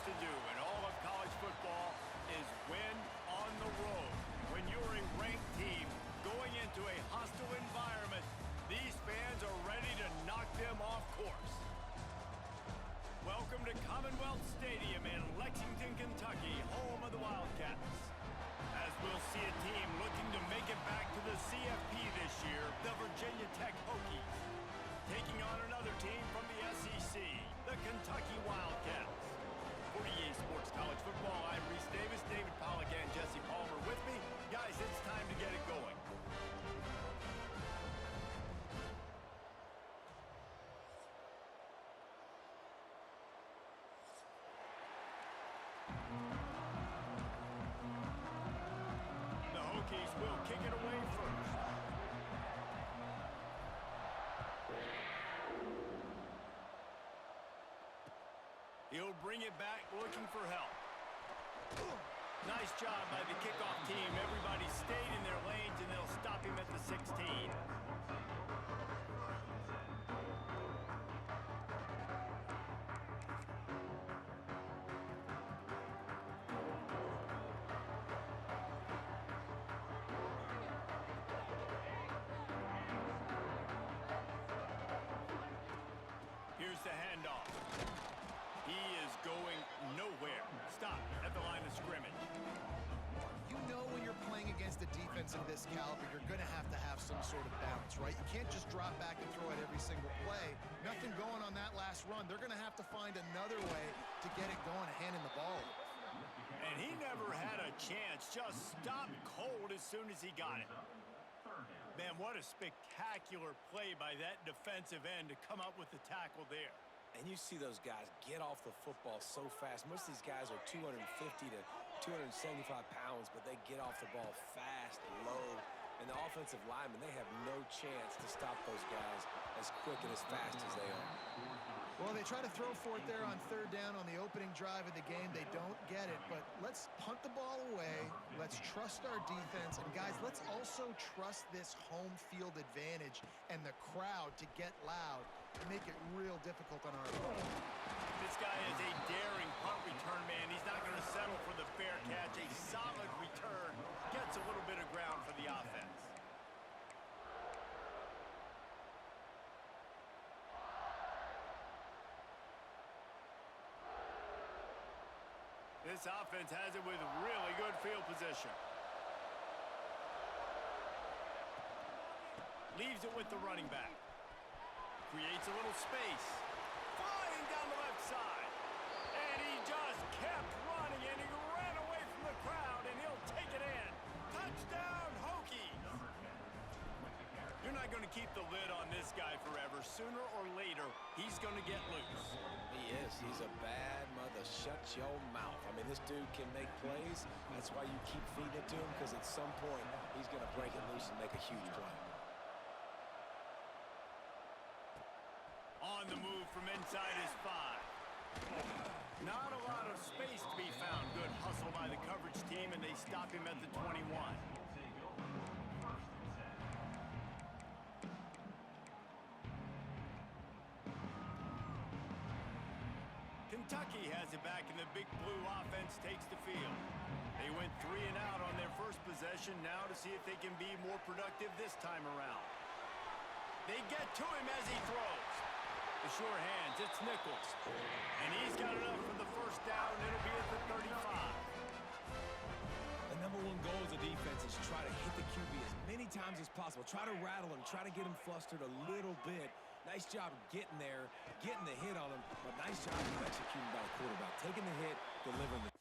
to do in all of college football is win on the road. When you're a ranked team going into a hostile environment, these fans are ready to knock them off course. Welcome to Commonwealth Stadium in Lexington, Kentucky, home of the Wildcats. As we'll see a team looking to make it back to the CFP this year, the Virginia Tech Hokies, taking on another team from the SEC, the Kentucky Wildcats. For EA Sports College Football, I'm Reese Davis, David Pollack, and Jesse Palmer with me. Guys, it's time to get it going. The Hokies will kick it away first. He'll bring it back looking for help. Nice job by the kickoff team. Everybody stayed in their lanes, and they'll stop him at the 16. Here's the handoff. He is going nowhere. Stop at the line of scrimmage. You know when you're playing against a defense of this caliber, you're going to have some sort of balance, right? You can't just drop back and throw it every single play. Nothing going on that last run. They're going to have to find another way to get it going and handing the ball. And he never had a chance. Just stopped cold as soon as he got it. Man, what a spectacular play by that defensive end to come up with the tackle there. And you see those guys get off the football so fast. Most of these guys are 250 to 275 pounds, but they get off the ball fast, low. And the offensive linemen, they have no chance to stop those guys as quick and as fast as they are. Well, they try to throw for it there on third down on the opening drive of the game. They don't get it, but let's punt the ball away. Let's trust our defense. And, guys, let's also trust this home field advantage and the crowd to get loud and make it real difficult on our opponent. This guy is a daring punt return man. He's not going to settle for the fair catch. A solid return gets a little bit of ground for the offense. This offense has it with really good field position. Leaves it with the running back. Creates a little space. Flying down the left side. And he just kept running, and he ran away from the crowd, and he'll take it in. Touchdown, Hokies! You're not going to keep the lid on this guy forever. Sooner or later, he's going to get loose. He is. He's a bad mother. Shut your mouth. I mean, this dude can make plays. That's why you keep feeding it to him, because at some point, he's going to break it loose and make a huge play. On the move from inside his 5. Not a lot of space to be found. Good hustle by the coverage team, and they stop him at the 21. Kentucky has it back, and the Big Blue offense takes the field. They went 3 and out on their first possession, now to see if they can be more productive this time around. They get to him as he throws. The sure hands, it's Nichols. And he's got enough for the first down. It'll be at the 35. The number one goal as a defense is try to hit the QB as many times as possible. Try to rattle him, try to get him flustered a little bit. Nice job of getting there, getting the hit on him, but nice job of executing by the quarterback. Taking the hit, delivering the...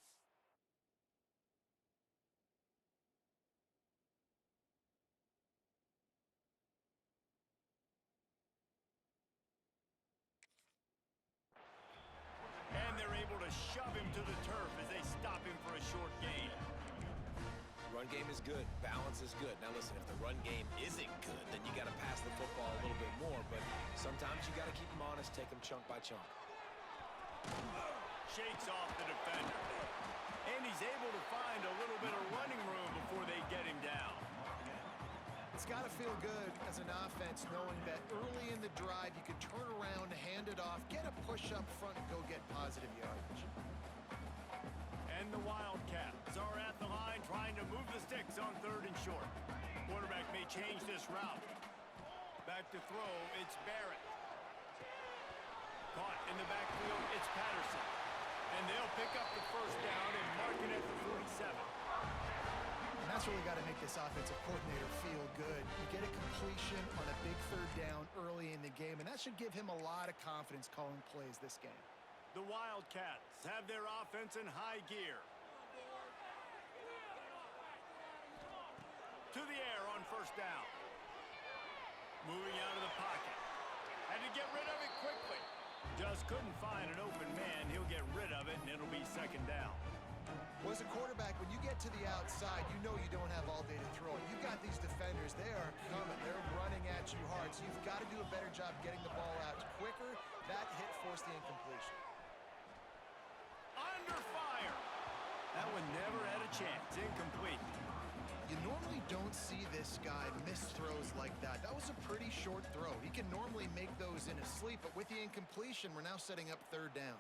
And they're able to shove him to the turf as they stop him for a short gain. Run game is good. Balance is good. Now listen, if the run game isn't good, then you got to pass the football a little bit more. But sometimes you got to keep them honest, take them chunk by chunk. Shakes off the defender. And he's able to find a little bit of running room before they get him down. It's got to feel good as an offense knowing that early in the drive you can turn around, hand it off, get a push up front, and go get positive yardage. And the Wildcats are at the line trying to move the sticks on 3rd and short. Quarterback may change this route. Back to throw, it's Barrett. Caught in the backfield, it's Patterson. And they'll pick up the first down and mark it at the 47. And that's really got to make this offensive coordinator feel good. You get a completion on a big 3rd down early in the game, and that should give him a lot of confidence calling plays this game. The Wildcats have their offense in high gear. To the air on 1st down. Moving out of the pocket. Had to get rid of it quickly. Just couldn't find an open man. He'll get rid of it, and it'll be 2nd down. Well, as a quarterback, when you get to the outside, you know you don't have all day to throw it. You've got these defenders. They are coming. They're running at you hard, so you've got to do a better job getting the ball out quicker. That hit forced the incompletion. Under fire. That one never had a chance. Incomplete. You normally don't see this guy miss throws like that. That was a pretty short throw. He can normally make those in his sleep, but with the incompletion, we're now setting up 3rd down.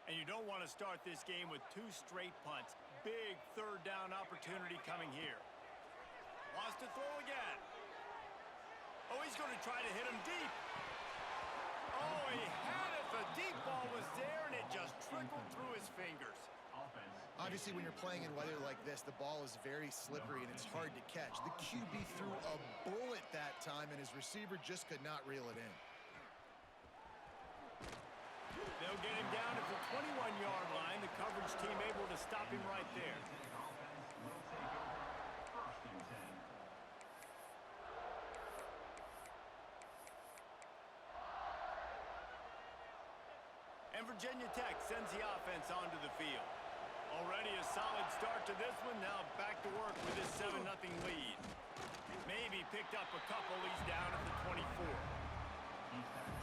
And you don't want to start this game with 2 straight punts. Big 3rd down opportunity coming here. Wants to throw again. Oh, he's going to try to hit him deep. Oh, he had it. The deep ball was there, and it just trickled through his fingers. Obviously, when you're playing in weather like this, the ball is very slippery and it's hard to catch. The QB threw a bullet that time, and his receiver just could not reel it in. They'll get him down at the 21-yard line. The coverage team able to stop him right there. And Virginia Tech sends the offense onto the field. Already a solid start to this one. Now back to work with his 7-0 lead. Maybe picked up a couple. He's down at the 24.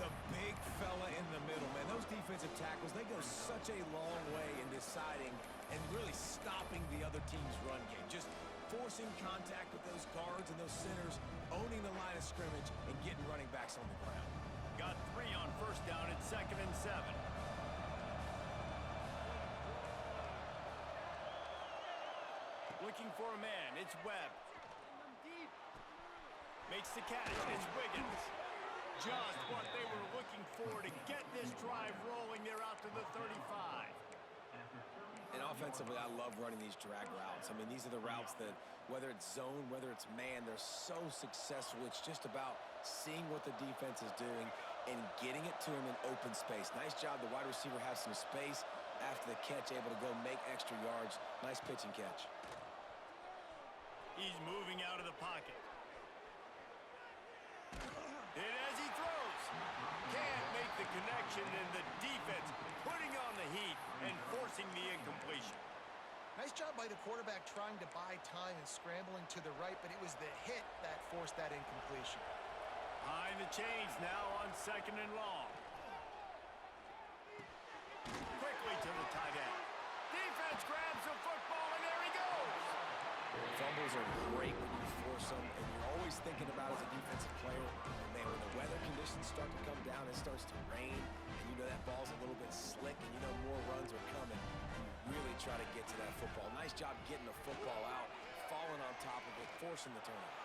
The big fella in the middle, man. Those defensive tackles, they go such a long way in deciding and really stopping the other team's run game. Just forcing contact with those guards and those centers, owning the line of scrimmage, and getting running backs on the ground. Got 3 on 1st down at 2nd and 7. Looking for a man. It's Webb. Makes the catch. It's Wiggins. Just what they were looking for to get this drive rolling. They're out to the 35. And offensively, I love running these drag routes. I mean, these are the routes that, whether it's zone, whether it's man, they're so successful. It's just about seeing what the defense is doing and getting it to him in open space. Nice job. The wide receiver has some space after the catch, able to go make extra yards. Nice pitch and catch. He's moving out of the pocket. And as he throws, can't make the connection, and the defense putting on the heat and forcing the incompletion. Nice job by the quarterback trying to buy time and scrambling to the right, but it was the hit that forced that incompletion. Behind the chains now on 2nd and long. Quickly to the tight end. Defense grabs the football, and there he goes. Fumbles are great when you force them, and you're always thinking about as a defensive player, man, when the weather conditions start to come down, it starts to rain, and you know that ball's a little bit slick, and you know more runs are coming. You really try to get to that football. Nice job getting the football out, falling on top of it, forcing the turnover.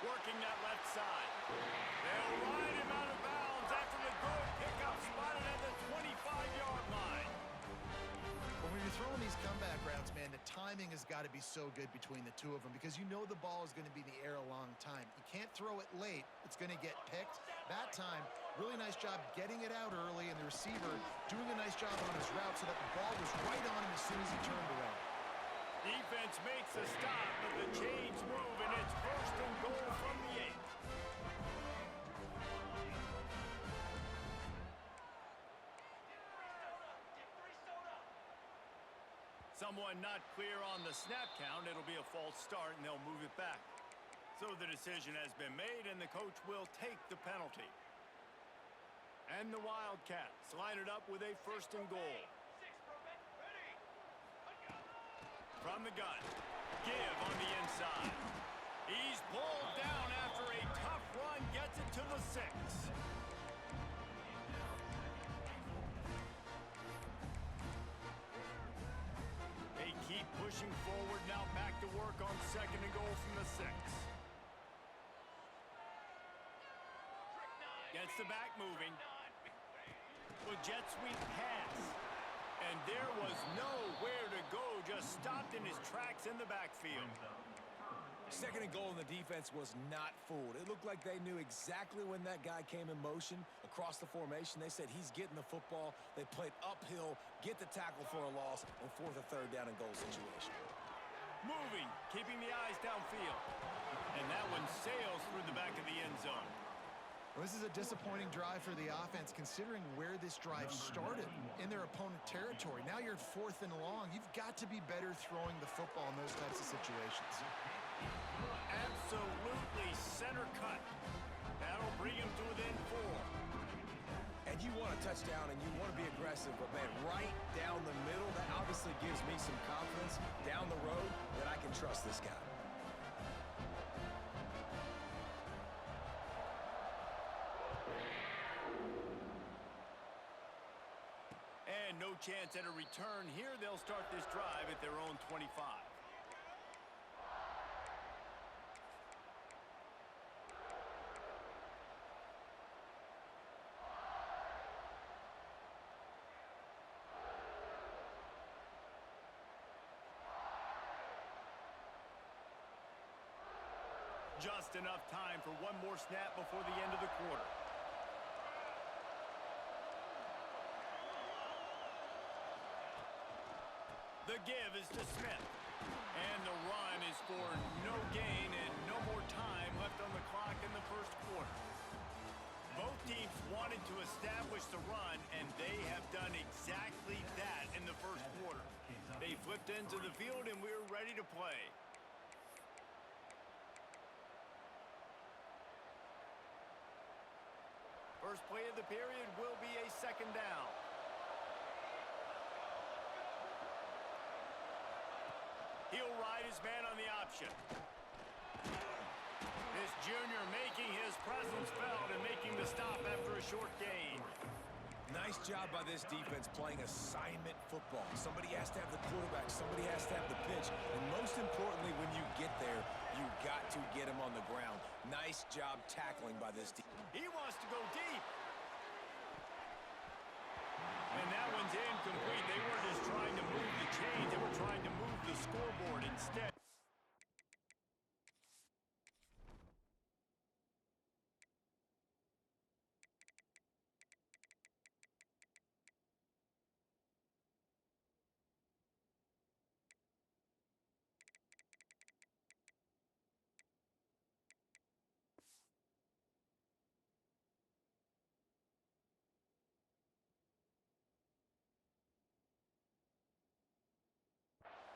Working that left side. They'll ride him out of bounds after the good pickup, spotted at the 25-yard line. When you're throwing these comeback routes, man, the timing has got to be so good between the two of them because you know the ball is going to be in the air a long time. You can't throw it late. It's going to get picked. That time, really nice job getting it out early, and the receiver doing a nice job on his route so that the ball was right on him as soon as he turned around. Defense makes a stop, but the chains move, and it's 1st and goal from the 8. Someone not clear on the snap count. It'll be a false start, and they'll move it back. So the decision has been made, and the coach will take the penalty. And the Wildcats line it up with a 1st and goal. From the gun, give on the inside. He's pulled down after a tough run, gets it to the 6. pushing forward, now back to work on 2nd and goal from the 6. Gets the back moving. With jet sweep pass. And there was nowhere to go, just stopped in his tracks in the backfield. 2nd and goal, and the defense was not fooled. It looked like they knew exactly when that guy came in motion across the formation. They said he's getting the football. They played uphill, get the tackle for a loss, and 4th or 3rd down and goal situation. Moving, keeping the eyes downfield. And that one sails through the back of the end zone. Well, this is a disappointing drive for the offense, considering where this drive started, in their opponent territory. Now you're at 4th and long. You've got to be better throwing the football in those types of situations. Absolutely center cut. That'll bring him to within 4. And you want a touchdown, and you want to be aggressive, but, man, right down the middle, that obviously gives me some confidence down the road that I can trust this guy. And no chance at a return here. They'll start this drive at their own 25. Just enough time for one more snap before the end of the quarter. The give is to Smith. And the run is for no gain and no more time left on the clock in the first quarter. Both teams wanted to establish the run, and they have done exactly that in the first quarter. They flipped into the field, and we're ready to play. First play of the period will be a 2nd down. He'll ride his man on the option. This junior making his presence felt and making the stop after a short gain. Nice job by this defense playing assignment football. Somebody has to have the quarterback. Somebody has to have the pitch. And most importantly, when you get there, you got to get him on the ground. Nice job tackling by this defense. He wants to go deep. And that one's incomplete. They weren't just trying to move the chains. They were trying to move the scoreboard instead.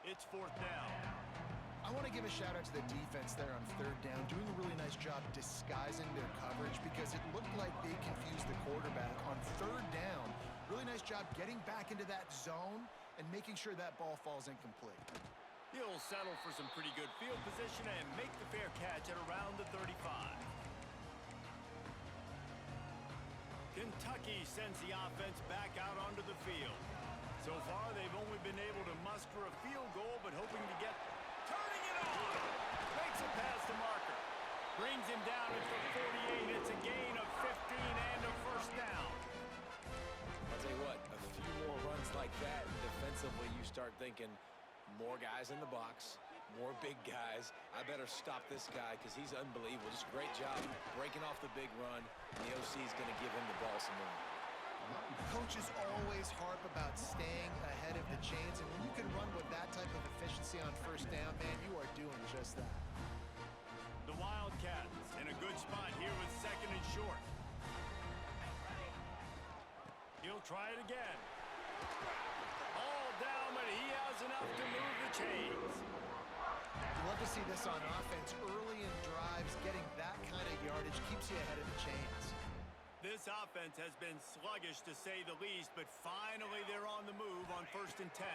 It's 4th down. I want to give a shout out to the defense there on 3rd down, doing a really nice job disguising their coverage because it looked like they confused the quarterback on 3rd down. Really nice job getting back into that zone and making sure that ball falls incomplete. He'll settle for some pretty good field position and make the fair catch at around the 35. Kentucky sends the offense back out onto the field. So far, they've only been able to muster a field goal, but hoping to get... Turning it on! Makes it past the marker. Brings him down at the 48. It's a gain of 15 and a 1st down. I'll tell you what, a few more runs like that, and defensively you start thinking more guys in the box, more big guys. I better stop this guy because he's unbelievable. Just great job breaking off the big run, and the OC is going to give him the ball some more. Coaches always harp about staying ahead of the chains, and when you can run with that type of efficiency on 1st down, man, you are doing just that. The Wildcats in a good spot here with 2nd and short. He'll try it again. All down, but he has enough to move the chains. You love to see this on offense. Early in drives, getting that kind of yardage keeps you ahead of the chains. This offense has been sluggish, to say the least, but finally they're on the move on 1st and 10.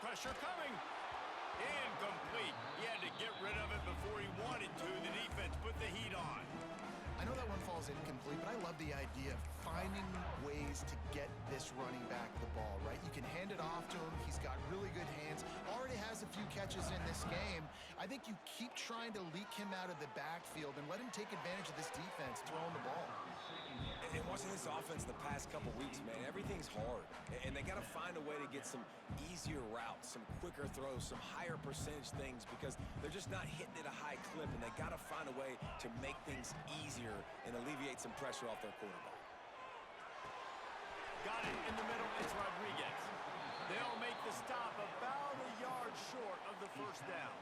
Pressure coming. Incomplete. He had to get rid of it before he wanted to. The defense put the heat on. I know that one falls incomplete, but I I love the idea of finding ways to get this running back the ball, right? You can hand it off to him. He's got really good hands. Already has a few catches in this game. I think you keep trying to leak him out of the backfield and let him take advantage of this defense throwing the ball. And watching this offense the past couple weeks, man, everything's hard. And they got to find a way to get some easier routes, some quicker throws, some higher percentage things because they're just not hitting at a high clip, and they got to find a way to make things easier and alleviate some pressure off their quarterback. Got it in the middle. It's Rodriguez. They'll make the stop about a yard short of the first down.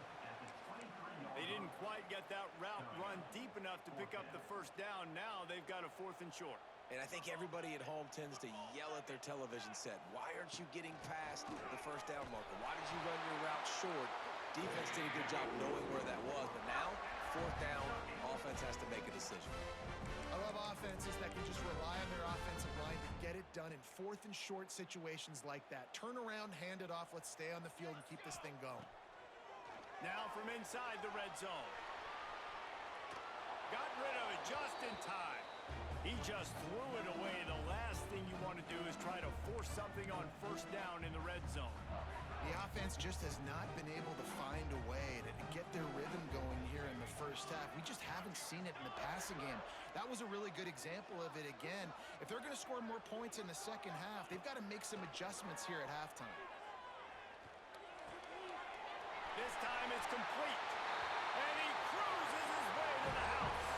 They didn't quite get that route run deep enough to pick up the first down. Now they've got a 4th and short. And I think everybody at home tends to yell at their television set. Why aren't you getting past the first down marker? Why did you run your route short? Defense did a good job knowing where that was. But now, 4th down, offense has to make a decision. I love offenses that can just rely on their offensive line to get it done in 4th and short situations like that. Turn around, hand it off, let's stay on the field and keep this thing going. Now from inside the red zone. Got rid of it just in time. He just threw it away. The last thing you want to do is try to force something on first down in the red zone. The offense just has not been able to find a way to get their rhythm going here in the first half. We just haven't seen it in the passing game. That was a really good example of it again. If they're going to score more points in the second half, they've got to make some adjustments here at halftime. This time it's complete. And he cruises his way to the house.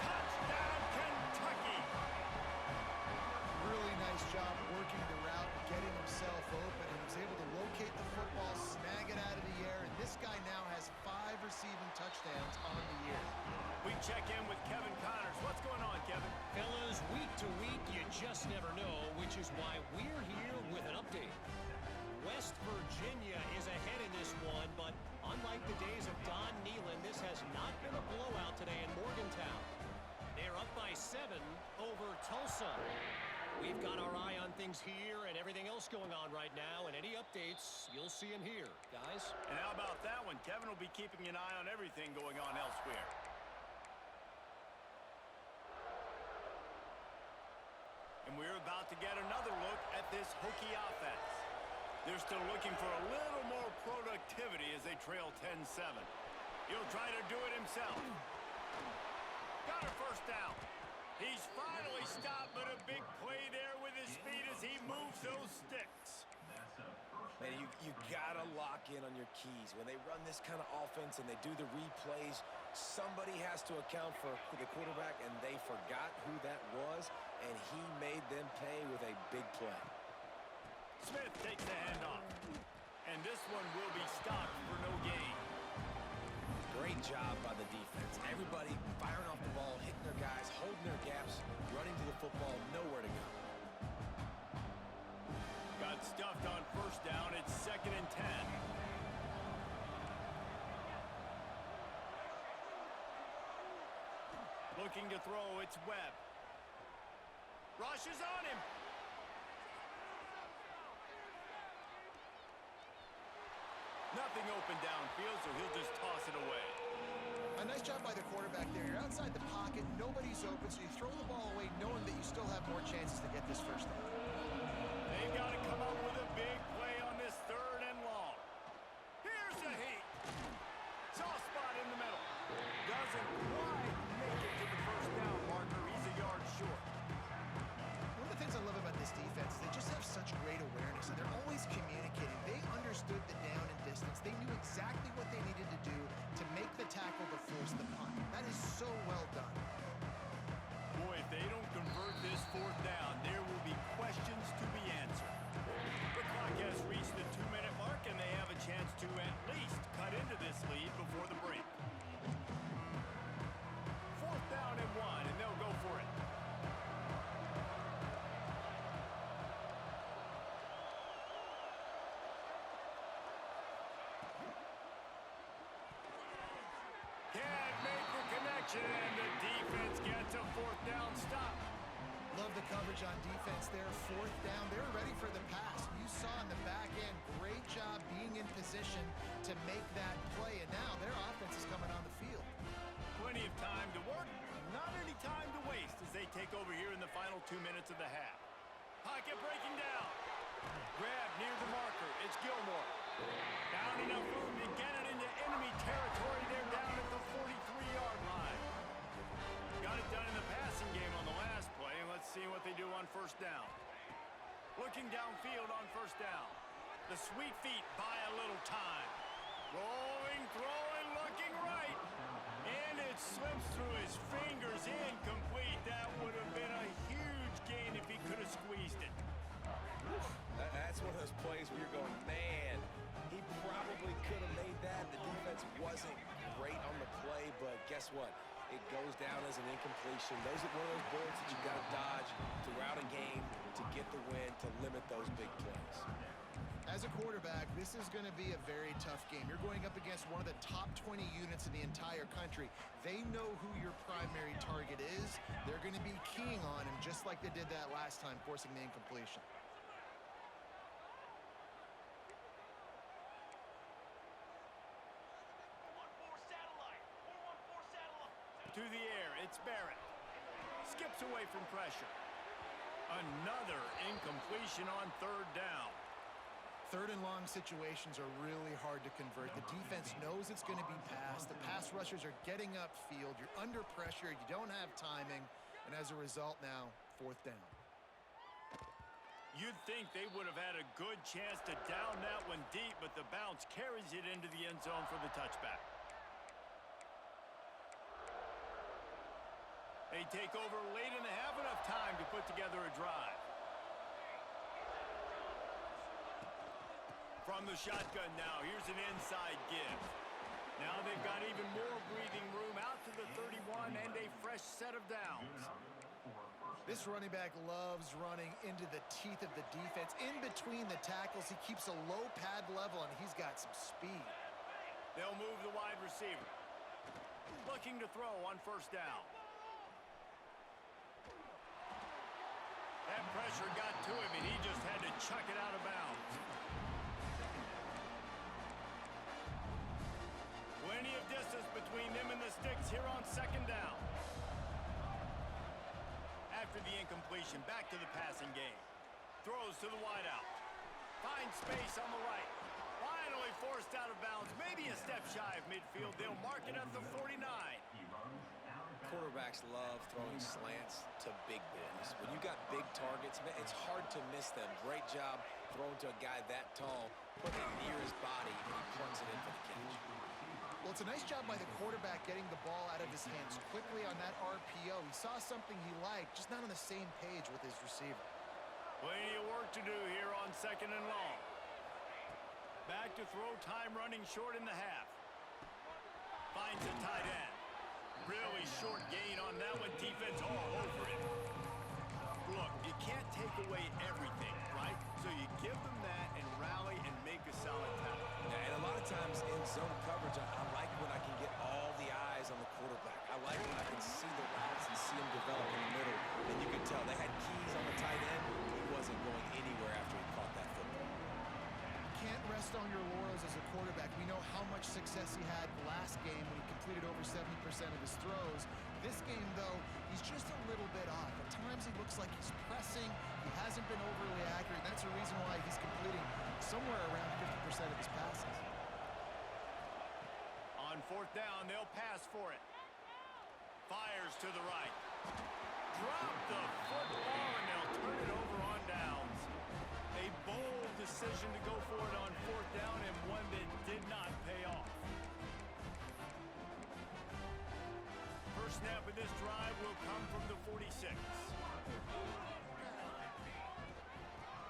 Touchdown, Kentucky. Really nice job working the route, getting himself open, and was able to locate the football, snag it out of the air, and this guy now has 5 receiving touchdowns on the year. We check in with Kevin Connors. What's going on, Kevin? Fellas, week to week, you just never know, which is why we're here with an update. West Virginia is ahead in this one, but unlike the days of Don Nehlen, this has not been a blowout today in Morgantown. They're up by 7 over Tulsa. We've got our eye on things here and everything else going on right now, and any updates you'll see in here, guys. And how about that one? Kevin will be keeping an eye on everything going on elsewhere. And we're about to get another look at this Hokie offense. They're still looking for a little more productivity as they trail 10-7. He'll try to do it himself. Got a first down. He's finally stopped, but a big play there with his speed as he moves those sticks. Man, you got to lock in on your keys. When they run this kind of offense and they do the replays, somebody has to account for the quarterback, and they forgot who that was, and he made them pay with a big play. Smith takes the handoff, and this one will be stopped for no gain. Great job by the defense. Everybody firing off the ball, hitting their guys, holding their gaps, running to the football, nowhere to go. Got stuffed on first down. It's 2nd and 10. Looking to throw, it's Webb. Rushes on him. Nothing open downfield, so he'll just toss it away. A nice job by the quarterback there. You're outside the pocket, nobody's open, so you throw the ball away knowing that you still have more chances to get this first down. They've got to come up with a big play on this 3rd and long. Here's the heat. Soft spot in the middle. Doesn't quite make it to the first down marker. He's a yard short. One of the things I love about this defense is they just have such great awareness, and they're always communicating. They understood the down and distance. They knew exactly what they needed to do to make the tackle to force the punt. That is so well done. Boy, if they don't convert this 4th down, there will be questions to be answered. The clock has reached the 2-minute mark, and they have a chance to at least cut into this lead before the break. 4th down and 1, and they'll go for it. Can't make the connection, and the defense gets a 4th down stop. Love the coverage on defense there. 4th down. They're ready for the pass. You saw in the back end, great job being in position to make that play. And now their offense is coming on the field. Plenty of time to work, not any time to waste as they take over here Gilmore. Found enough room to get it into enemy territory. They're down at the 43-yard line. Got it done in the passing game on the last play, and let's see what they do on first down. Looking downfield on first down. The sweet feet buy a little time. Rolling, throwing, looking right. And it slips through his fingers, incomplete. That would have been a huge gain if he could have squeezed it. That's one of those plays where you're going, man, he probably could have made that. The defense wasn't great on the play, but guess what? It goes down as an incompletion. Those are one of those bullets that you got to dodge throughout a game to get the win, to limit those big plays. As a quarterback, this is going to be a very tough game. You're going up against one of the top 20 units in the entire country. They know who your primary target is. They're going to be keying on him just like they did that last time, forcing the incompletion. To the air, it's Barrett. Skips away from pressure. Another incompletion on third down. Third and long situations are really hard to convert. The defense knows it's going to be passed. The pass rushers are getting upfield. You're under pressure. You don't have timing. And as a result now, fourth down. You'd think they would have had a good chance to down that one deep, but the bounce carries it into the end zone for the touchback. They take over late and have enough time to put together a drive. From the shotgun now, here's an inside give. Now they've got even more breathing room out to the 31 and a fresh set of downs. This running back loves running into the teeth of the defense. In between the tackles, he keeps a low pad level, and he's got some speed. They'll move the wide receiver. Looking to throw on first down. That pressure got to him, and he just had to chuck it out of bounds. Plenty of distance between them and the sticks here on second down. After the incompletion, back to the passing game. Throws to the wideout. Finds space on the right. Finally forced out of bounds. Maybe a step shy of midfield. They'll mark it at the 49. Quarterbacks love throwing slants to big boys. When you got big targets, man, it's hard to miss them. Great job throwing to a guy that tall, putting it near his body, and he plunks it in for the catch. Well, it's a nice job by the quarterback getting the ball out of his hands quickly on that RPO. He saw something he liked, just not on the same page with his receiver. Plenty of work to do here on second and long. Back to throw, time running short in the half. Finds a tight end. Really short gain on that one. Defense all over it. Look, you can't take away everything, right? So you give them that and rally and make a solid tackle. Yeah, and a lot of times in zone coverage, I like when I can get all the eyes on the quarterback. I like when I can see the routes and see them develop in the middle. And you could tell they had keys on the tight end. He wasn't going anywhere after he caught that football. Can't rest on your laurels as a quarterback. We know how much success he had last game when he completed over 70% of his throws. This game, though, he's just a little bit off. At times he looks like he's pressing. He hasn't been overly accurate. That's the reason why he's completing somewhere around 50% of his passes. On fourth down, they'll pass for it. Fires to the right. Drop the football, and they'll turn it over on downs. A bold decision to go for it on fourth down, and one that did not pay off. First snap of this drive will come from the 46.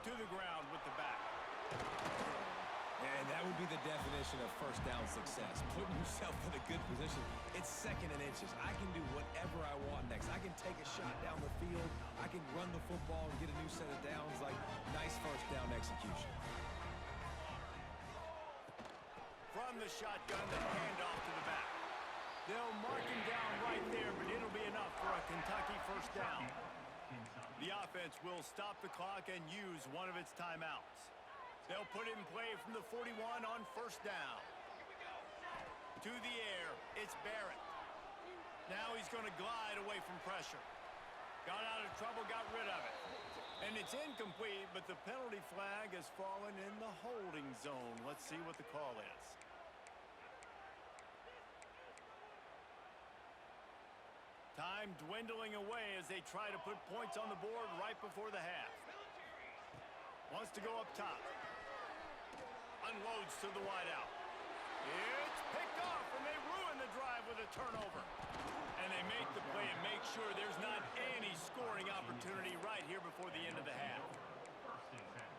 To the ground with the back. And that would be the definition of first down success. Putting yourself in a good position. It's second and inches. I can do whatever I want next. I can take a shot down the field. I can run the football and get a new set of downs. Like, nice first down execution. From the shotgun, the handoff to the back. They'll mark him down right there, but it'll be enough for a Kentucky first down. The offense will stop the clock and use one of its timeouts. They'll put it in play from the 41 on first down. To the air, it's Barrett. Now he's going to glide away from pressure. Got out of trouble, got rid of it. And it's incomplete, but the penalty flag has fallen in the holding zone. Let's see what the call is. Time dwindling away as they try to put points on the board right before the half. Wants to go up top. Unloads to the wideout. It's picked off, and they ruin the drive with a turnover. And they make the play and make sure there's not any scoring opportunity right here before the end of the half.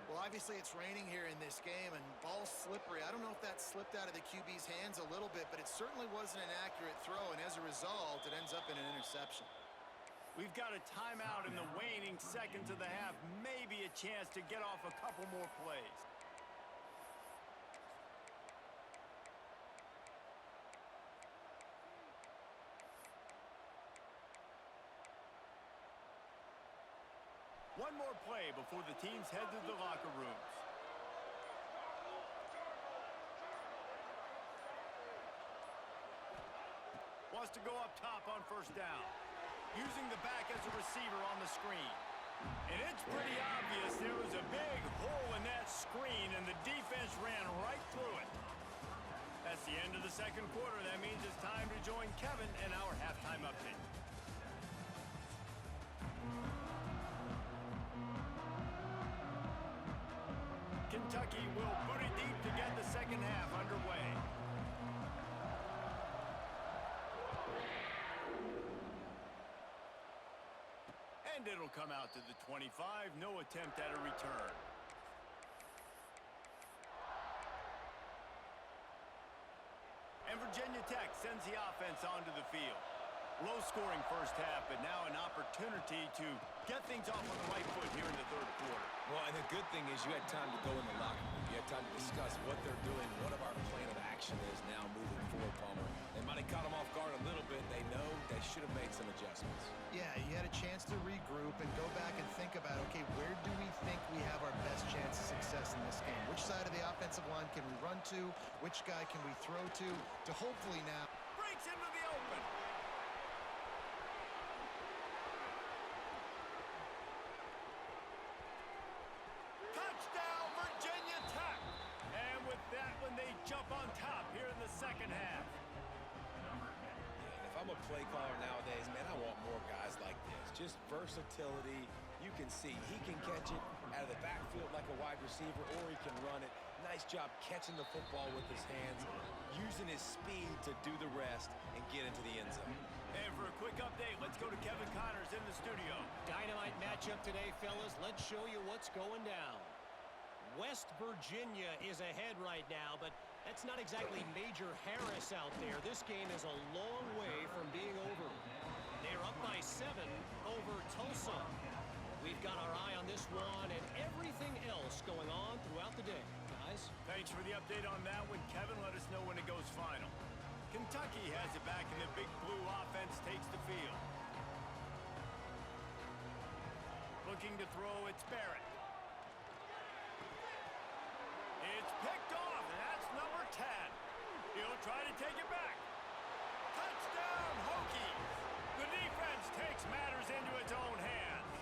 Well, obviously it's raining here in this game, and ball's slippery. I don't know if that slipped out of the QB's hands a little bit, but it certainly wasn't an accurate throw, and as a result, it ends up in an interception. We've got a timeout in the waning seconds of the half. Maybe a chance to get off a couple more plays. One more play before the teams head to the locker rooms. Wants to go up top on first down. Using the back as a receiver on the screen. And it's pretty obvious there was a big hole in that screen, and the defense ran right through it. That's the end of the second quarter. That means it's time to join Kevin and our halftime update. Kentucky will boot it deep to get the second half underway. And it'll come out to the 25. No attempt at a return. And Virginia Tech sends the offense onto the field. Low-scoring first half, but now an opportunity to get things off on the right foot here in the third quarter. Well, and the good thing is you had time to go in the locker room. You had time to discuss what they're doing, what our plan of action is now moving forward, Palmer. They might have caught them off guard a little bit. They know they should have made some adjustments. Yeah, you had a chance to regroup and go back and think about, okay, where do we think we have our best chance of success in this game? Which side of the offensive line can we run to? Which guy can we throw to hopefully now... Breaks into the open. Touchdown, Virginia Tech. And with that one, they jump on top here in the second half. If I'm a play caller nowadays, man, I want more guys like this. Just versatility. You can see he can catch it out of the backfield like a wide receiver, or he can run it. Nice job catching the football with his hands, using his speed to do the rest and get into the end zone. And for a quick update, let's go to Kevin Connors in the studio. Dynamite matchup today, fellas. Let's show you what's going down. West Virginia is ahead right now, but that's not exactly Major Harris out there. This game is a long way from being over. They're up by 7 over Tulsa. We've got our eye on this one and everything else going on throughout the day. Guys? Thanks for the update on that one, Kevin. Let us know when it goes final. Kentucky has it back, and the Big Blue offense takes the field. Looking to throw, it's Barrett. It's picked off, and that's number 10. He'll try to take it back. Touchdown, Hokies! The defense takes matters into its own hands.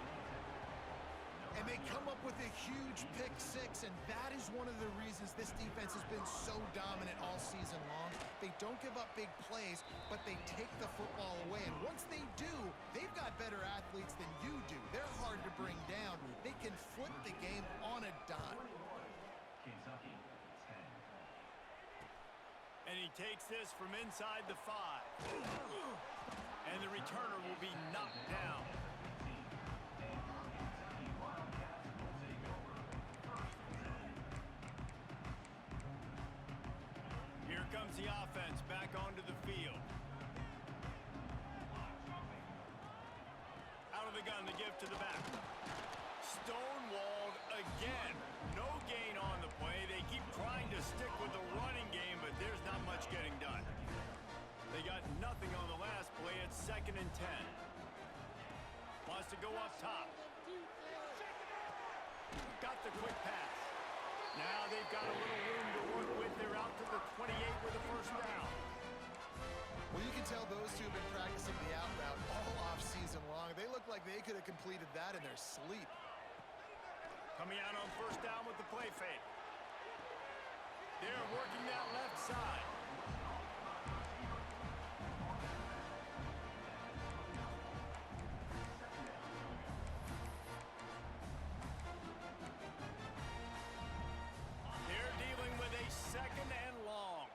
And they come up with a huge pick six, and that is one of the reasons this defense has been so dominant all season long. They don't give up big plays, but they take the football away. And once they do, they've got better athletes than you do. They're hard to bring down. They can flip the game on a dime. And he takes this from inside the 5. And the returner will be knocked down. Here comes the offense back onto the field. Out of the gun, the give to the back. Stonewalled again. No gain on the play. They keep trying to stick with the running game, but there's not much getting done. They got nothing on the last play. It's 2nd and 10. Wants to go up top. Got the quick pass. Now they've got a little room to work with. They're out to the 28 with a first down. Well, you can tell those two have been practicing the out route all off season long. They look like they could have completed that in their sleep. Coming out on first down with the play fake. They're working that left side. They're dealing with a second and long.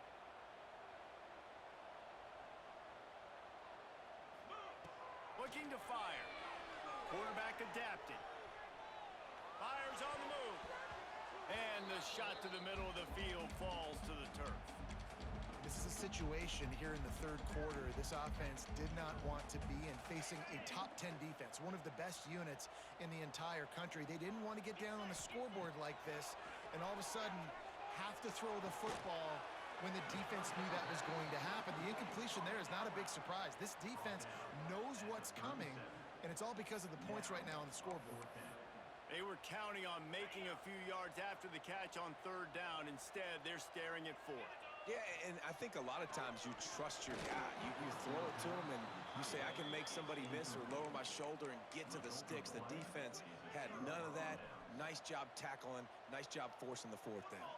Looking to fire. Quarterback adapted. Fires on the move. And the shot to the middle of the field falls to the turf. This is a situation here in the third quarter this offense did not want to be in, facing a top 10 defense, one of the best units in the entire country. They didn't want to get down on the scoreboard like this and all of a sudden have to throw the football when the defense knew that was going to happen. The incompletion there is not a big surprise. This defense knows what's coming, and it's all because of the points right now on the scoreboard. They were counting on making a few yards after the catch on third down. Instead, they're staring at fourth. Yeah, and I think a lot of times you trust your guy. You throw it to him and you say, I can make somebody miss or lower my shoulder and get to the sticks. The defense had none of that. Nice job tackling. Nice job forcing the fourth down.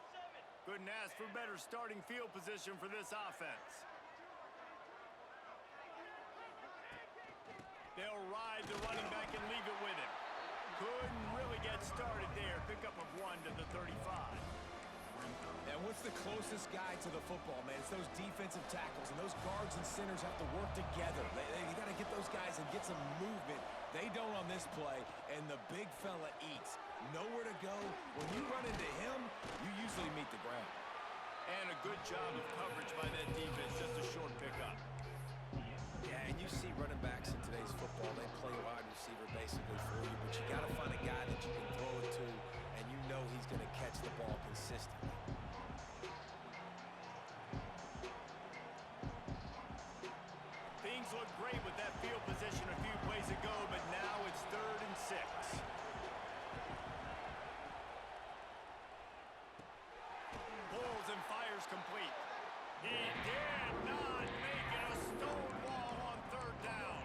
Couldn't ask for better starting field position for this offense. They'll ride the running back and leave it with him. Couldn't really get started there. Pick up of 1 to the 35. And what's the closest guy to the football, man? It's those defensive tackles, and those guards and centers have to work together. They got to get those guys and get some movement. They don't on this play, and the big fella eats. Nowhere to go. When you run into him, you usually meet the ground. And a good job of coverage by that defense. Just a short pickup. Yeah, and you see running backs in today's football, they play wide receiver basically for you, but you got to find a guy that you can throw it to, and you know he's going to catch the ball consistently. Things look great with that field position a few plays ago, but now it's 3rd and 6. Pulls and fires complete. He did not make it a stone wall on third down.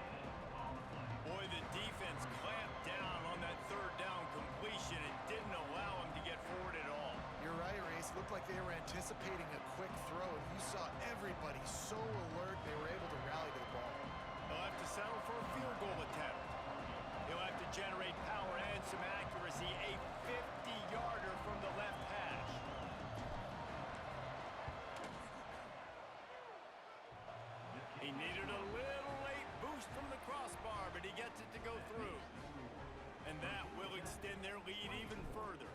Boy, the defense clamped down on that third down completion and didn't allow him to get forward at all. You're right, Reese. Looked like they were anticipating a quick throw. You saw everybody so alert, they were able to rally to the ball. They'll have to settle for a field goal attempt. He'll have to generate power and some accuracy. A 50-yarder from the left hash. He needed a little late boost from the crossbar, but he gets it to go through. And that will extend their lead even further.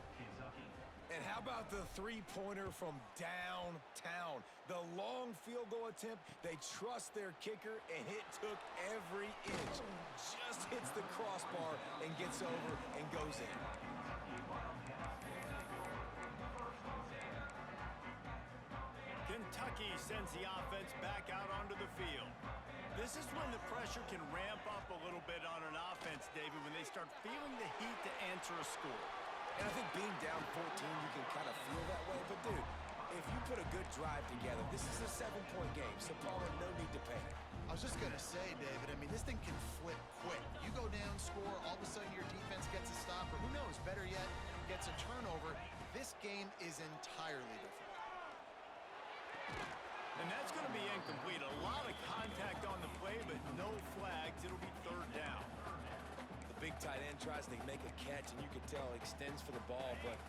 And how about the three-pointer from downtown? The long field goal attempt, they trust their kicker, and it took every inch. Just hits the crossbar and gets over and goes in. Kentucky sends the offense back out onto the field. This is when the pressure can ramp up a little bit on an offense, David, when they start feeling the heat to answer a score. And I think being down 14, you can kind of feel that way. But, dude, if you put a good drive together, this is a 7-point game. So, Palmer, no need to panic. I was just going to say, David, I mean, this thing can flip quick. You go down, score, all of a sudden your defense gets a stop, or who knows, better yet, gets a turnover. This game is entirely different. And that's going to be incomplete. A lot of contact on the play, but no flags. It'll be third down. The big tight end tries to make a catch, and you can tell he extends for the ball, but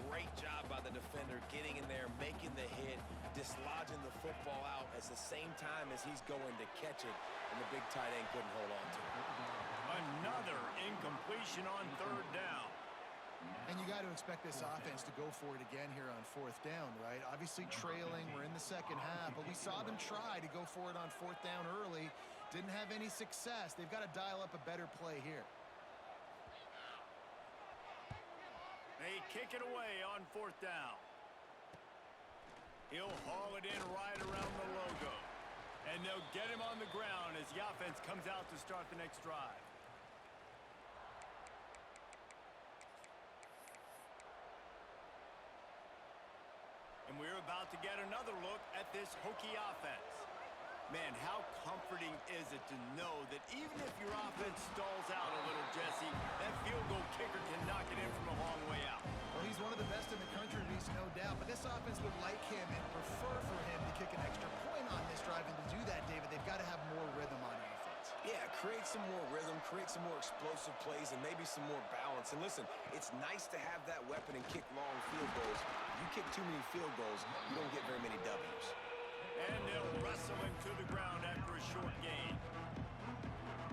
great job by the defender getting in there, making the hit, dislodging the football out at the same time as he's going to catch it, and the big tight end couldn't hold on to it. Another incompletion on third down. And you got to expect this offense to go for it again here on fourth down, right? Obviously trailing, we're in the second half, but we saw them try to go for it on fourth down early. Didn't have any success. They've got to dial up a better play here. They kick it away on fourth down. He'll haul it in right around the logo. And they'll get him on the ground as the offense comes out to start the next drive. And we're about to get another look at this Hokie offense. Man, how comforting is it to know that even if your offense stalls out a little, Jesse, that field goal kicker can knock it in from a long way out. Well, he's one of the best in the country, Reese, no doubt. But this offense would like him and prefer for him to kick an extra point on this drive. And to do that, David, they've got to have more rhythm on offense. Yeah, create some more rhythm, create some more explosive plays, and maybe some more balance. And listen, it's nice to have that weapon and kick long field goals. If you kick too many field goals, you don't get very many W's. And they'll wrestle him to the ground after a short gain.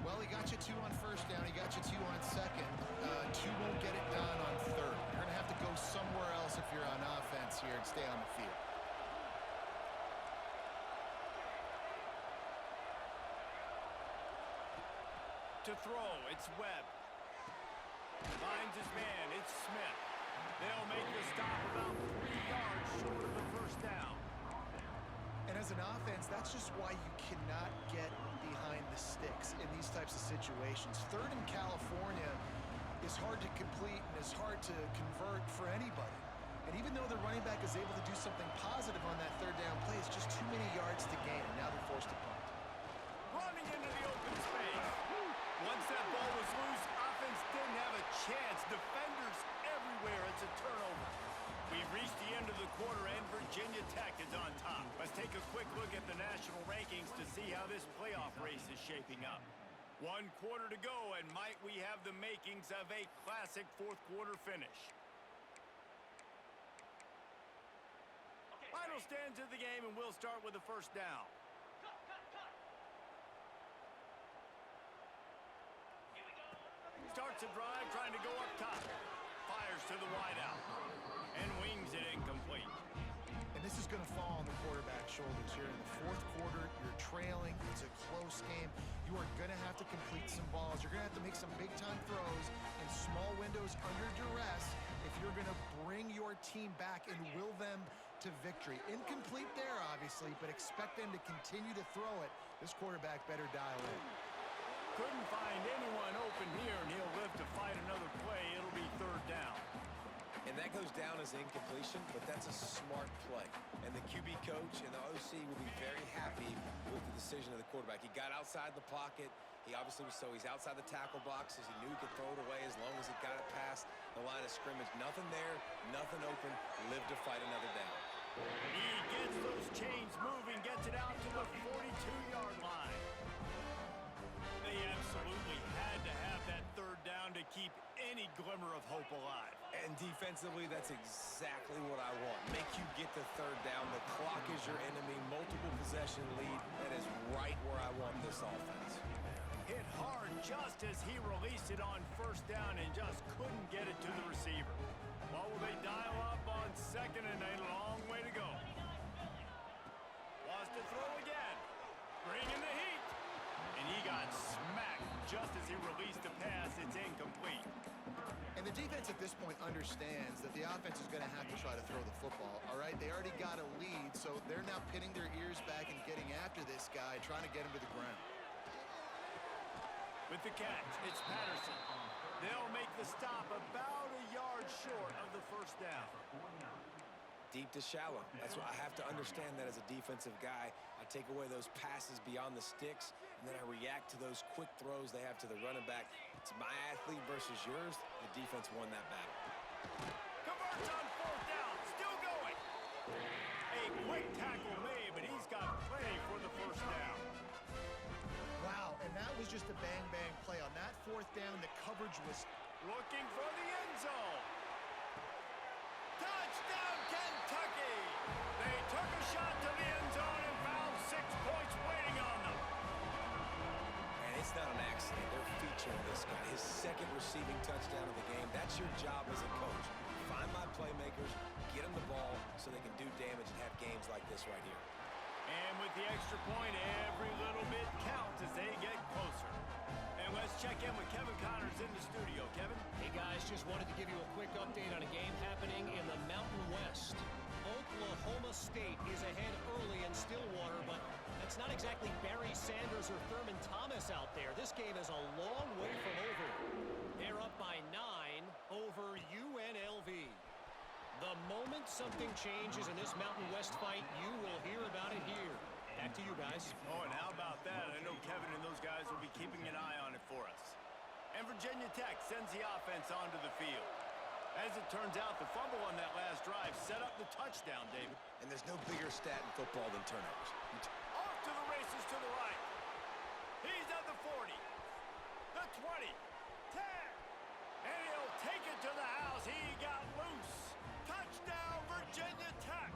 Well, he got you 2 on first down. He got you 2 on second. 2 won't get it done on third. You're going to have to go somewhere else if you're on offense here and stay on the field. To throw, it's Webb. Finds his man, it's Smith. They'll make the stop about 3 yards short of the first down. And as an offense, that's just why you cannot get behind the sticks in these types of situations. Third in California is hard to complete and is hard to convert for anybody. And even though the running back is able to do something positive on that third down play, it's just too many yards to gain, and now they're forced to punt. Running into the open space. Once that ball was loose, offense didn't have a chance. Defenders everywhere. It's a turnover. We've reached the end of the quarter, and Virginia Tech is on top. Let's take a quick look at the national rankings to see how this playoff race is shaping up. 1 quarter to go, and might we have the makings of a classic fourth-quarter finish. Final stands of the game, and we'll start with the first down. Starts a drive, trying to go up top. Fires to the wideout. And wings it incomplete. And this is going to fall on the quarterback's shoulders here in the fourth quarter. You're trailing. It's a close game. You are going to have to complete some balls. You're going to have to make some big-time throws in small windows under duress if you're going to bring your team back and will them to victory. Incomplete there, obviously, but expect them to continue to throw it. This quarterback better dial in. Couldn't find anyone open here, and he'll live to fight another play. It'll be third down. And that goes down as incompletion, but that's a smart play. And the QB coach and the OC will be very happy with the decision of the quarterback. He got outside the pocket. He obviously was he's outside the tackle boxes. He knew he could throw it away as long as he got it past the line of scrimmage. Nothing there, nothing open. Live to fight another down. He gets those chains moving, gets it out to the 42-yard line. They absolutely had to have that third down to keep any glimmer of hope alive. And defensively, that's exactly what I want. Make you get the third down. The clock is your enemy. Multiple possession lead. That is right where I want this offense. Hit hard just as he released it on first down and just couldn't get it to the receiver. Well, will they dial up on second and a long way to go? Wants to throw again. Bringing the heat. And he got smacked just as he released the pass. It's incomplete. And the defense at this point understands that the offense is going to have to try to throw the football, all right? They already got a lead, so they're now pinning their ears back and getting after this guy, trying to get him to the ground. With the catch, it's Patterson. They'll make the stop about a yard short of the first down. Deep to shallow. That's what I have to understand that as a defensive guy. I take away those passes beyond the sticks, and then I react to those quick throws they have to the running back. It's my athlete versus yours. The defense won that battle. Converts on fourth down, still going. A quick tackle made, but he's got plenty for the first down. Wow, and that was just a bang-bang play. On that fourth down, the coverage was Looking for the end zone. Touchdown, Kentucky! They took a shot to the end zone and found 6 points waiting on them. And it's not an accident. They're featuring this guy. His second receiving touchdown of the game. That's your job as a coach. Find my playmakers, get them the ball so they can do damage and have games like this right here. And with the extra point, every little bit counts as they get closer. And let's check in with Kevin Connors in the studio. Kevin? Hey guys, just wanted to give you a quick update on a game happening in the Mountain West. Oklahoma State is ahead early in Stillwater, but that's not exactly Barry Sanders or Thurman Thomas out there. This game is a long way from over. They're up by 9 over UNLV. The moment something changes in this Mountain West fight, you will hear about it here. Back to you guys. Oh, and how about that? I know Kevin and those guys will be keeping an eye on it for us. And Virginia Tech sends the offense onto the field. As it turns out, the fumble on that last drive set up the touchdown, David. And there's no bigger stat in football than turnovers. Off to the races to the right. He's at the 40, the 20, 10, and he'll take it to the house. He got loose. Touchdown, Virginia Tech.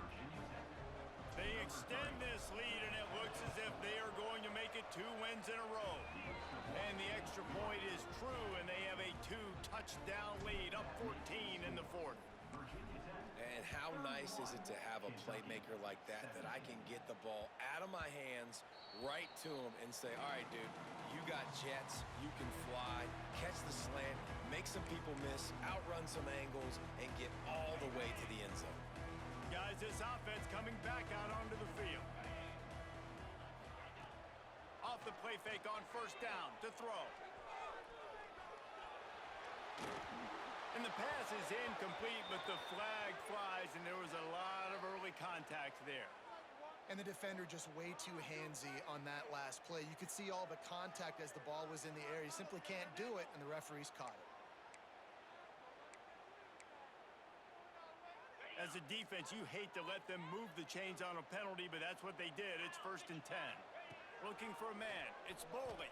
They extend this lead, and it looks as if they are going to make it 2 wins in a row. And the extra point is true, and they have a 2-touchdown lead, up 14 in the 4th. And how nice is it to have a playmaker like that I can get the ball out of my hands right to him and say, all right, dude, you got jets, you can fly, catch the slant, make some people miss, outrun some angles, and get all the way to the end zone. Guys, this offense coming back out onto the field. Off the play fake on 1st down to throw. And the pass is incomplete, but the flag flies, and there was a lot of early contact there. And the defender just way too handsy on that last play. You could see all the contact as the ball was in the air. He simply can't do it, and the referees caught it. As a defense, you hate to let them move the chains on a penalty, but that's what they did. It's 1st and 10. Looking for a man. It's Boley.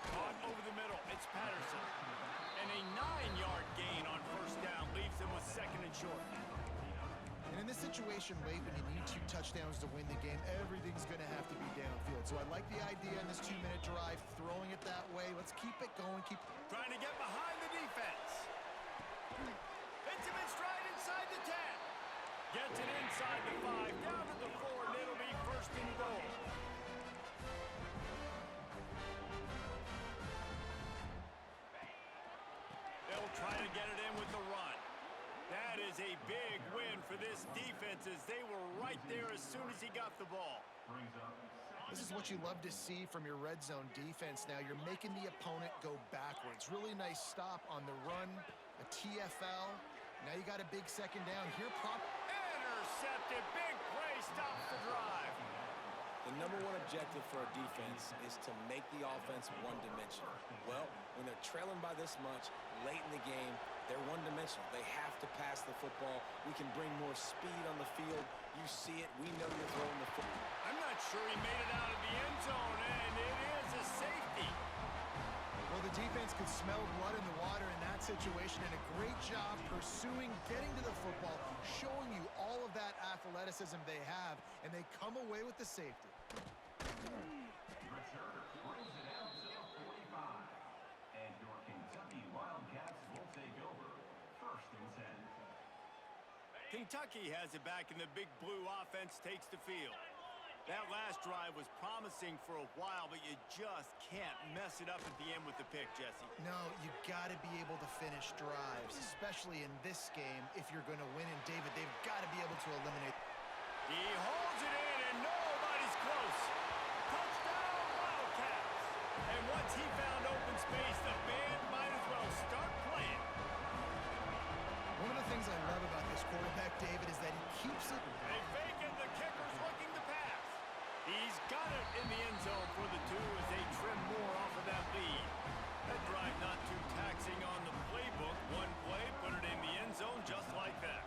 Caught over the middle. It's Patterson. And a 9-yard gain on 1st down leaves them with 2nd and short. And in this situation late when you need 2 touchdowns to win the game, everything's going to have to be downfield. So I like the idea in this 2-minute drive, throwing it that way. Let's keep it going. Keep trying to get behind the defense. Hits him in stride inside the 10. Gets it inside the 5, down to the 4, and it'll be 1st and goal. They'll try to get it in with the run. That is a big win for this defense as they were right there as soon as he got the ball. This is what you love to see from your red zone defense now. You're making the opponent go backwards. Really nice stop on the run, a TFL. Now you got a big 2nd down here. Intercepted, big play, stops the drive. The number 1 objective for a defense is to make the offense one-dimensional. Well, when they're trailing by this much late in the game, they're one-dimensional. They have to pass the football. We can bring more speed on the field. You see it. We know you're throwing the football. I'm not sure he made it out of the end zone, and it is a safety. Well, the defense could smell blood in the water in that situation, and a great job pursuing, getting to the football, showing you all of that athleticism they have, and they come away with the safety. Return brings it out to the 45, and your Kentucky Wildcats will take over 1st and 10. Kentucky has it back, and the big blue offense takes the field. That last drive was promising for a while, but you just can't mess it up at the end with the pick, Jesse. No, you got to be able to finish drives, especially in this game if you're going to win. And David, they've got to be able to eliminate. He holds it in, and nobody's close. Touchdown, Wildcats. And once he found open space, the band might as well start playing. One of the things I love about this quarterback, David, is that he keeps it. They fake it. The kicker's looking to pass. He's got it in the end zone for the 2 as they trim more off of that lead. That drive not too taxing on the playbook. One play, put it in the end zone just like that.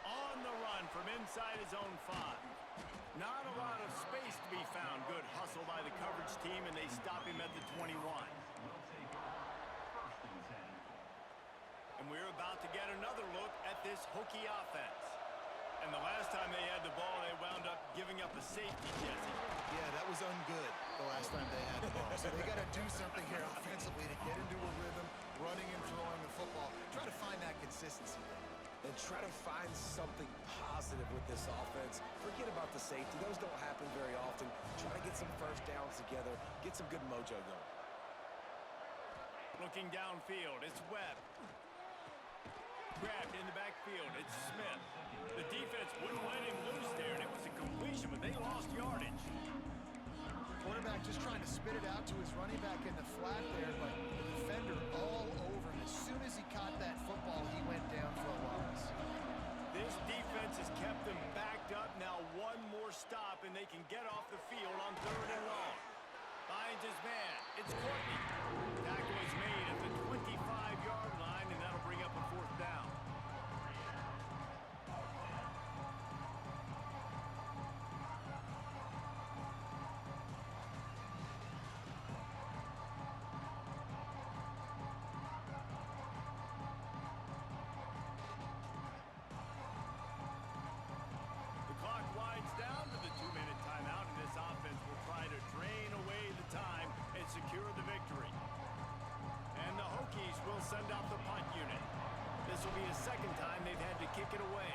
On the run from inside his own 5. Not a lot of space to be found. Good hustle by the coverage team, and they stop him at the 21. And we're about to get another look at this Hokie offense. And the last time they had the ball, they wound up giving up a safety, Jesse. Yeah, that was ungood the last time they had the ball. So they got to do something here offensively to get into a rhythm, running and throwing the football. Try to find that consistency. And try to find something positive with this offense. Forget about the safety. Those don't happen very often. Try to get some 1st downs together. Get some good mojo going. Looking downfield, it's Webb. Grabbed in the backfield, it's Smith. The defense wouldn't let him loose there, and it was a completion, but they lost yardage. Quarterback just trying to spit it out to his running back in the flat there, but the defender all over him. As soon as he caught that football, he went down for a loss. This defense has kept them backed up. Now one more stop, and they can get off the field on 3rd and long. Finds his man. It's Courtney. Tackle is made at the 25-yard line, and that'll bring up a 4th down. The clock winds down to the 2-minute timeout, and this offense will try to drain away the time and secure the victory. And the Hokies will send out the punt unit. This will be the 2nd time they've had to kick it away.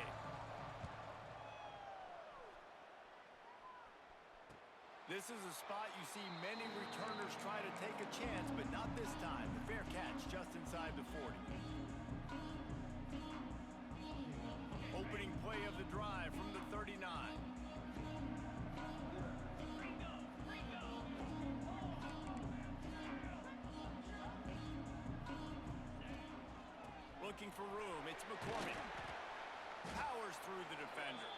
This is a spot you see many returners try to take a chance, but not this time. The fair catch just inside the 40. Opening play of the drive from the 39. Looking for room. It's McCormick. Powers through the defender.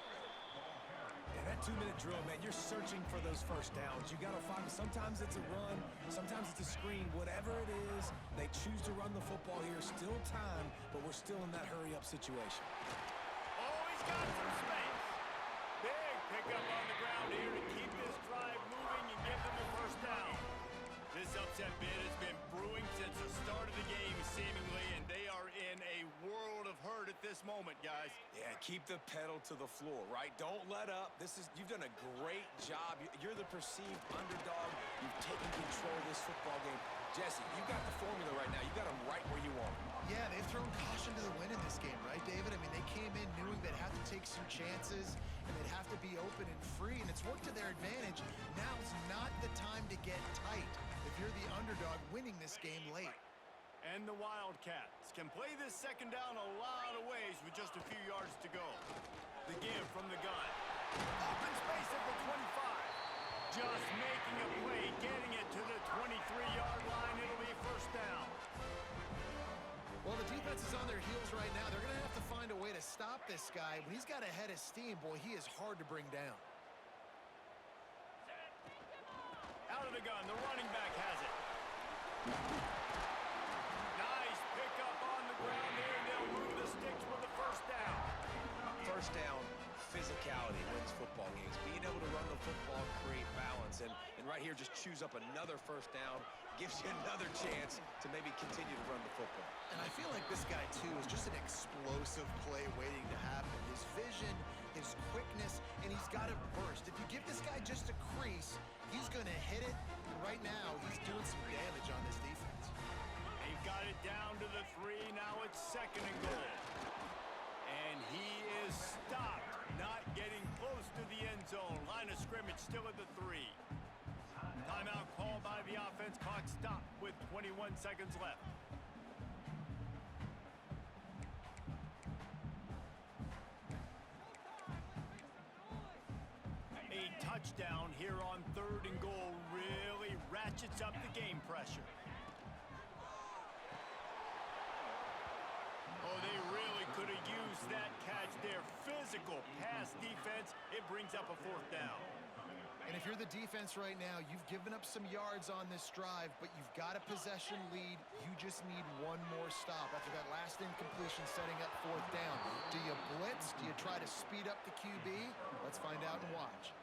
Yeah, that 2-minute drill, man, you're searching for those first downs. You got to find them. Sometimes it's a run, sometimes it's a screen. Whatever it is, they choose to run the football here. Still time, but we're still in that hurry-up situation. Oh, he's got some space. Big pickup on the ground here to keep this drive moving and give them a 1st down. This upset bid has been brewing since the start of the game, seemingly, and they are in a world of hurt at this moment, guys. Yeah, keep the pedal to the floor, right? Don't let up. You've done a great job. You're the perceived underdog. You've taken control of this football game. Jesse, you got the formula right now. You got them right where you want them. Yeah, they've thrown caution to the wind in this game, right, David? I mean, they came in knowing they'd have to take some chances and they'd have to be open and free, and it's worked to their advantage. Now's not the time to get tight if you're the underdog winning this game late. And the Wildcats can play this 2nd down a lot of ways with just a few yards to go. The give from the gun. Open space at the 25. Just making a play, getting it to the 23-yard line. It'll be 1st down. Well, the defense is on their heels right now. They're going to have to find a way to stop this guy. When he's got a head of steam, boy, he is hard to bring down. Out of the gun, the running back has it. Nice pickup on the ground there, and they'll move the sticks with the 1st down. 1st down, physicality wins football games. Being able to run the football, create balance, and right here just choose up another 1st down, gives you another chance to maybe continue to run the football. And I feel like this guy, too, is just an explosive play waiting to happen. His vision, his quickness, and he's got to burst. If you give this guy just a crease, he's going to hit it. And right now, he's doing some damage on this defense. They've got it down to the 3. Now it's 2nd and goal. And he is stopped, not getting close to the end zone. Line of scrimmage still at the 3. Timeout called by the offense. Clock stopped with 21 seconds left. A touchdown here on 3rd and goal really ratchets up the game pressure. Oh, they really could have used that catch there. Physical pass defense. It brings up a 4th down. And if you're the defense right now, you've given up some yards on this drive, but you've got a possession lead. You just need one more stop after that last incompletion setting up 4th down. Do you blitz? Do you try to speed up the QB? Let's find out and watch.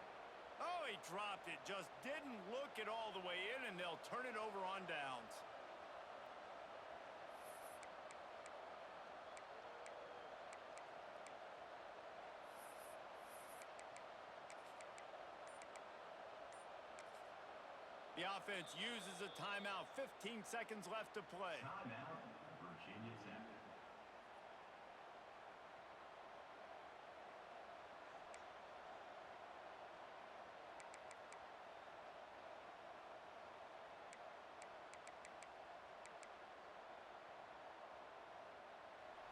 Oh, he dropped it. Just didn't look it all the way in, and they'll turn it over on downs. The offense uses a timeout. 15 seconds left to play. Timeout, Virginia Tech.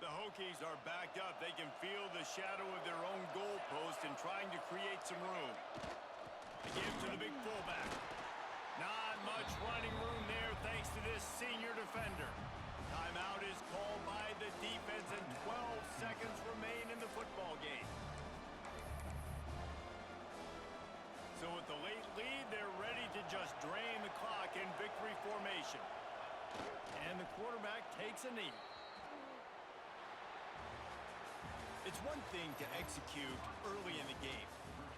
The Hokies are backed up. They can feel the shadow of their own goalpost and trying to create some room. They give to the big fullback. Not much running room there thanks to this senior defender. Timeout is called by the defense, and 12 seconds remain in the football game. So with the late lead, they're ready to just drain the clock in victory formation. And the quarterback takes a knee. It's one thing to execute early in the game.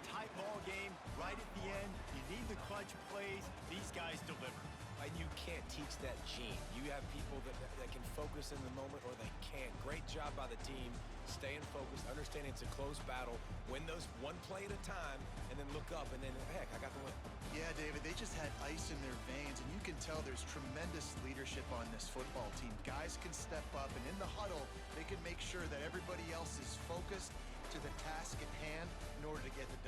Tight ball game, right at the end, you need the clutch plays. These guys deliver. And you can't teach that gene. You have people that can focus in the moment or they can't. Great job by the team, staying focused, understanding it's a close battle, win those one play at a time, and then look up, and then, heck, I got the win. Yeah, David, they just had ice in their veins, and you can tell there's tremendous leadership on this football team. Guys can step up, and in the huddle, they can make sure that everybody else is focused to the task at hand in order to get the W.